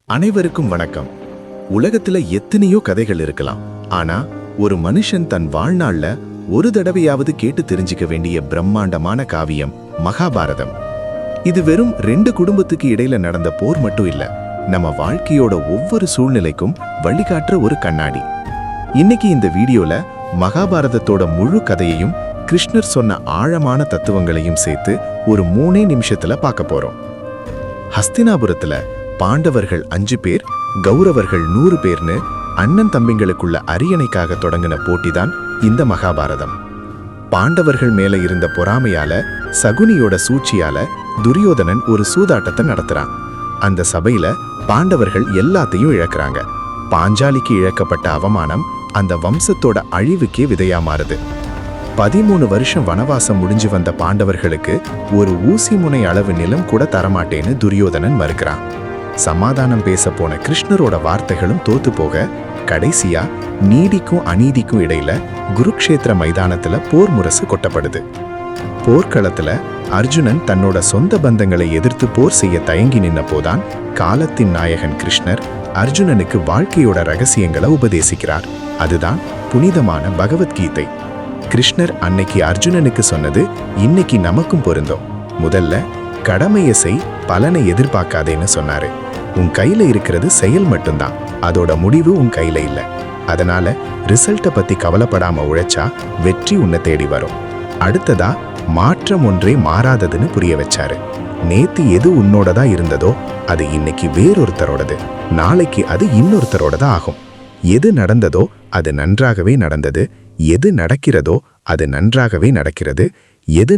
அனைவருக்கும் வணக்கம். உலகத்துல எத்தனையோ கதைகள் இருக்கலாம். ஆனா ஒரு மனுஷன் தன் வாழ்நாள்ல ஒரு தடவையாவது கேட்டு தெரிஞ்சுக்க வேண்டிய பிரம்மாண்டமான காவியம் மகாபாரதம். இது வெறும் 2 குடும்பத்துக்கு இடையில நடந்த போர் மட்டும் இல்ல, நம்ம வாழ்க்கையோட ஒவ்வொரு சூழ்நிலைக்கும் வழிகாட்டுற ஒரு கண்ணாடி. இன்னைக்கு இந்த வீடியோல மகாபாரதத்தோட முழு கதையையும் கிருஷ்ணர் சொன்ன ஆழமான தத்துவங்களையும் சேர்த்து ஒரு 3 நிமிஷத்துல பார்க்க போறோம். ஹஸ்தினாபுரத்துல பாண்டவர்கள் 5 பேர், கௌரவர்கள் 100 பேர்னு அண்ணன் தம்பிங்களுக்குள்ள அரியணைக்காக தொடங்கின போட்டிதான் இந்த மகாபாரதம். பாண்டவர்கள் மேல இருந்த பொறாமையால, சகுனியோட சூழ்ச்சியால துரியோதனன் ஒரு சூதாட்டத்தை நடத்துறான். அந்த சபையில பாண்டவர்கள் எல்லாத்தையும் இழக்கிறாங்க. பாஞ்சாலிக்கு இழக்கப்பட்ட அவமானம் அந்த வம்சத்தோட அழிவுக்கே விதையா மாறுது. 13 வருஷம் வனவாசம் முடிஞ்சு வந்த பாண்டவர்களுக்கு ஒரு ஊசி முனை அளவு நிலம் கூட தரமாட்டேன்னு துரியோதனன் மறுக்கிறான். சமாதானம் பேச போன கிருஷ்ணரோட வார்த்தைகளும் தோத்து போக, கடைசியா நீதிக்கும் அநீதிக்கும் இடையில குருக்ஷேத்திர மைதானத்துல போர் முரசு கொட்டப்படுது. போர்க்களத்துல அர்ஜுனன் தன்னோட சொந்த பந்தங்களை எதிர்த்து போர் செய்ய தயங்கி நின்ன போதான் காலத்தின் நாயகன் கிருஷ்ணர் அர்ஜுனனுக்கு வாழ்க்கையோட ரகசியங்களை உபதேசிக்கிறார். அதுதான் புனிதமான பகவத்கீதை. கிருஷ்ணர் அன்னைக்கு அர்ஜுனனுக்கு சொன்னது இன்னைக்கு நமக்கும் பொருந்தும். முதல்ல கடமையை செய், பலனை எதிர்பார்க்காதேன்னு சொன்னாரு. உன் கையில இருக்கிறது செயல் மட்டும்தான், அதோட முடிவு உன் கையில இல்ல. அதனால ரிசல்ட்டை பத்தி கவலைப்படாம உழைச்சா வெற்றி உன்னை தேடி வரும். அடுத்ததா மாற்றம் ஒன்றே மாறாததுன்னு புரிய வச்சாரு. நேத்து எது உன்னோடதா இருந்ததோ அது இன்னைக்கு வேறொருத்தரோடது, நாளைக்கு அது இன்னொருத்தரோடதா ஆகும். எது நடந்ததோ அது நன்றாகவே நடந்தது, எது நடக்கிறதோ அது நன்றாகவே நடக்கிறது, எது